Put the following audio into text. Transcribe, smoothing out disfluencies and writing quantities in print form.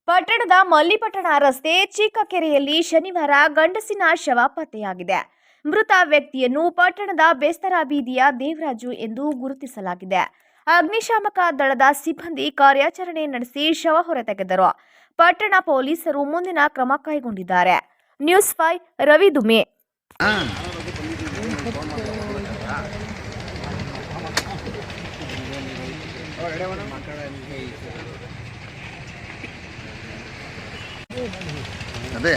ಪಟ್ಟಣದ ಮಲ್ಲಿಪಟ್ಟಣ ರಸ್ತೆ ಚಿಕ್ಕಕೆರೆಯಲ್ಲಿ ಶನಿವಾರ ಗಂಡಸಿನ ಶವ ಪತ್ತೆಯಾಗಿದೆ. ಮೃತ ವ್ಯಕ್ತಿಯನ್ನು ಪಟ್ಟಣದ ಬೇಸ್ತರ ಬೀದಿಯ ದೇವರಾಜು ಎಂದು ಗುರುತಿಸಲಾಗಿದೆ. ಅಗ್ನಿಶಾಮಕ ದಳದ ಸಿಬ್ಬಂದಿ ಕಾರ್ಯಾಚರಣೆ ನಡೆಸಿ ಶವ ಹೊರತೆಗೆದರು. ಪಟ್ಟಣ ಪೊಲೀಸರು ಮುಂದಿನ ಕ್ರಮ ಕೈಗೊಂಡಿದ್ದಾರೆ. ನ್ಯೂಸ್ 5 ರವಿ ದುಮೆ. ಅದೇ